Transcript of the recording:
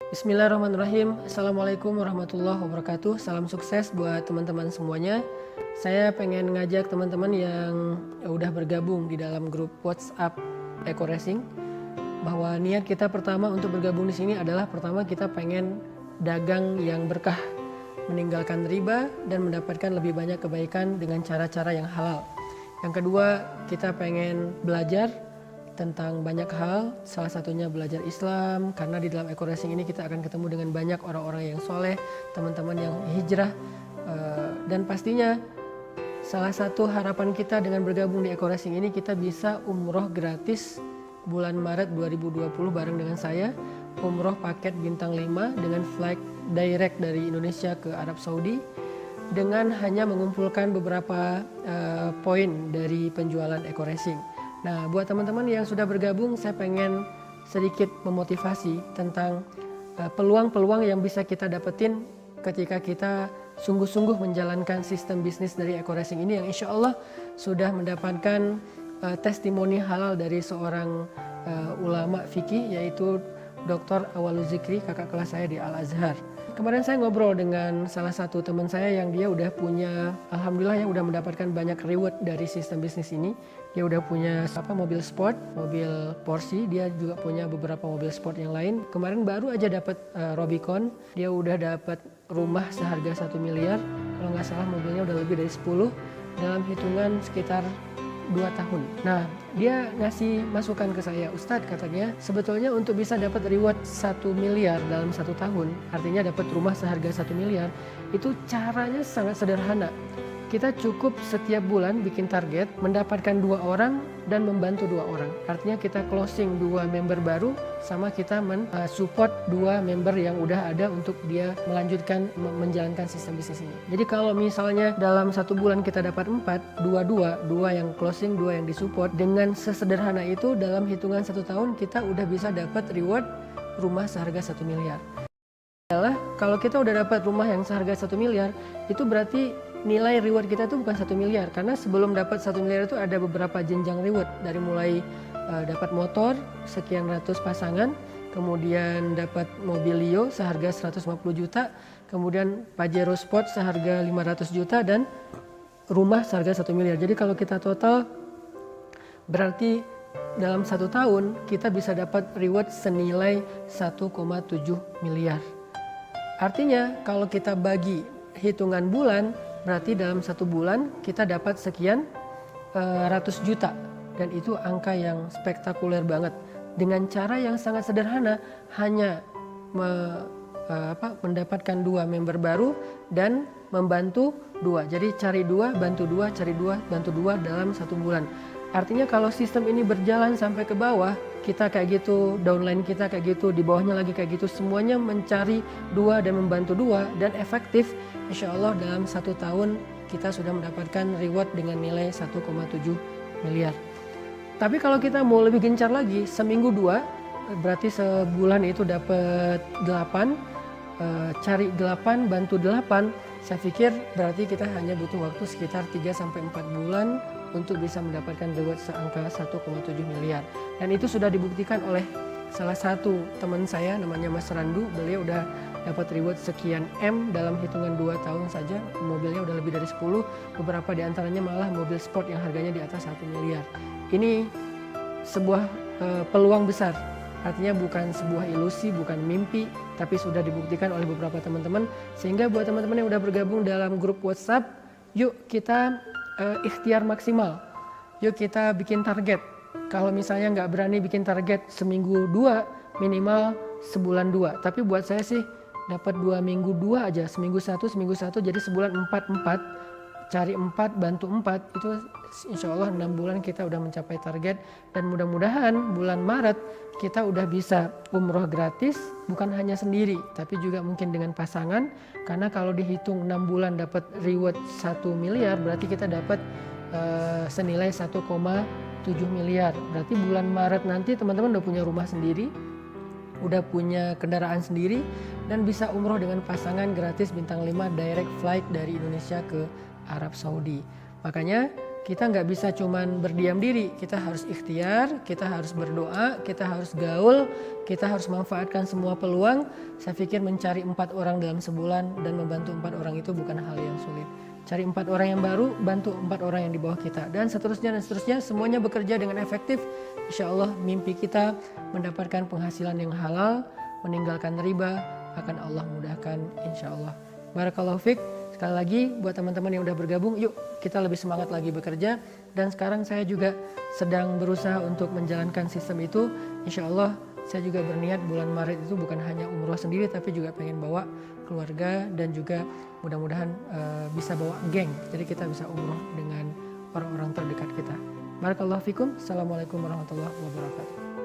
Bismillahirrahmanirrahim. Assalamualaikum warahmatullahi wabarakatuh. Salam sukses buat teman-teman semuanya. Saya pengen ngajak teman-teman yang udah bergabung di dalam grup WhatsApp Eco Racing, bahwa niat kita pertama untuk bergabung di sini adalah pertama kita pengen dagang yang berkah, meninggalkan riba dan mendapatkan lebih banyak kebaikan dengan cara-cara yang halal. Yang kedua, kita pengen belajar tentang banyak hal, salah satunya belajar Islam, karena di dalam Eco Racing ini kita akan ketemu dengan banyak orang-orang yang soleh, teman-teman yang hijrah, dan pastinya salah satu harapan kita dengan bergabung di Eco Racing ini kita bisa umroh gratis bulan Maret 2020 bareng dengan saya, umroh paket bintang 5 dengan flight direct dari Indonesia ke Arab Saudi dengan hanya mengumpulkan beberapa poin dari penjualan Eco Racing. Nah, buat teman-teman yang sudah bergabung, saya pengen sedikit memotivasi tentang peluang-peluang yang bisa kita dapetin ketika kita sungguh-sungguh menjalankan sistem bisnis dari Eco Racing ini yang insya Allah sudah mendapatkan testimoni halal dari seorang ulama fikih, yaitu Dr. Awalul Zikri, kakak kelas saya di Al-Azhar. Kemarin saya ngobrol dengan salah satu teman saya yang dia udah punya, alhamdulillah ya, udah mendapatkan banyak reward dari sistem bisnis ini. Dia udah punya mobil sport, mobil Porsche, dia juga punya beberapa mobil sport yang lain. Kemarin baru aja dapat Rubicon, dia udah dapat rumah seharga 1 miliar. Kalau nggak salah mobilnya udah lebih dari 10 dalam hitungan sekitar 2 tahun. Nah, dia ngasih masukan ke saya, Ustadz, katanya sebetulnya untuk bisa dapat reward 1 miliar dalam 1 tahun, artinya dapat rumah seharga 1 miliar, itu caranya sangat sederhana. Kita cukup setiap bulan bikin target, mendapatkan 2 orang dan membantu 2 orang. Artinya kita closing 2 member baru sama kita support 2 member yang udah ada untuk dia melanjutkan menjalankan sistem bisnis ini. Jadi kalau misalnya dalam 1 bulan kita dapat 4, 2 yang closing, 2 yang disupport, dengan sesederhana itu dalam hitungan 1 tahun kita udah bisa dapat reward rumah seharga 1 miliar. Adalah kalau kita udah dapat rumah yang seharga 1 miliar, itu berarti nilai reward kita itu bukan 1 miliar, karena sebelum dapat 1 miliar itu ada beberapa jenjang reward, dari mulai dapat motor sekian ratus pasangan, kemudian dapat mobil Leo seharga 150 juta, kemudian Pajero Sport seharga 500 juta, dan rumah seharga 1 miliar. Jadi kalau kita total berarti dalam 1 tahun kita bisa dapat reward senilai 1,7 miliar. Artinya kalau kita bagi hitungan bulan, berarti dalam 1 bulan kita dapat sekian ratus juta, dan itu angka yang spektakuler banget. Dengan cara yang sangat sederhana, hanya mendapatkan 2 member baru dan membantu 2. Jadi cari 2, bantu 2, cari 2, bantu 2 dalam 1 bulan. Artinya kalau sistem ini berjalan sampai ke bawah, kita kayak gitu, downline kita kayak gitu, di bawahnya lagi kayak gitu, semuanya mencari 2 dan membantu 2 dan efektif, insya Allah dalam 1 tahun kita sudah mendapatkan reward dengan nilai 1,7 miliar. Tapi kalau kita mau lebih gencar lagi, seminggu 2, berarti sebulan itu dapat 8, cari 8, bantu 8, saya pikir berarti kita hanya butuh waktu sekitar 3-4 bulan untuk bisa mendapatkan reward seangka 1,7 miliar. Dan itu sudah dibuktikan oleh salah satu teman saya namanya Mas Randu. Beliau udah dapat reward sekian M dalam hitungan 2 tahun saja. Mobilnya udah lebih dari 10, beberapa diantaranya malah mobil sport yang harganya di atas 1 miliar. Ini sebuah peluang besar. Artinya bukan sebuah ilusi, bukan mimpi, tapi sudah dibuktikan oleh beberapa teman-teman. Sehingga buat teman-teman yang udah bergabung dalam grup WhatsApp, yuk kita ikhtiar maksimal. Yuk kita bikin target. Kalau misalnya nggak berani bikin target seminggu 2, minimal sebulan 2. Tapi buat saya sih dapat 2 minggu 2 aja, seminggu 1, jadi sebulan 4. Cari 4, bantu 4, itu insya Allah 6 bulan kita udah mencapai target. Dan mudah-mudahan bulan Maret kita udah bisa umroh gratis, bukan hanya sendiri, tapi juga mungkin dengan pasangan. Karena kalau dihitung 6 bulan dapat reward 1 miliar, berarti kita dapat senilai 1,7 miliar. Berarti bulan Maret nanti teman-teman udah punya rumah sendiri, udah punya kendaraan sendiri, dan bisa umroh dengan pasangan gratis bintang 5 direct flight dari Indonesia ke Arab Saudi. Makanya kita nggak bisa cuman berdiam diri, kita harus ikhtiar, kita harus berdoa, kita harus gaul, kita harus manfaatkan semua peluang. Saya pikir mencari 4 orang dalam sebulan dan membantu 4 orang itu bukan hal yang sulit. Cari 4 orang yang baru, bantu 4 orang yang di bawah kita, dan seterusnya, semuanya bekerja dengan efektif. Insya Allah mimpi kita mendapatkan penghasilan yang halal, meninggalkan riba, akan Allah mudahkan insya Allah. Barakallahu fiik. Sekali lagi buat teman-teman yang udah bergabung, yuk kita lebih semangat lagi bekerja. Dan sekarang saya juga sedang berusaha untuk menjalankan sistem itu. Insya Allah saya juga berniat bulan Maret itu bukan hanya umroh sendiri, tapi juga pengen bawa keluarga dan juga mudah-mudahan bisa bawa geng. Jadi kita bisa umroh dengan orang-orang terdekat kita. Barakallahu fikum. Assalamualaikum warahmatullahi wabarakatuh.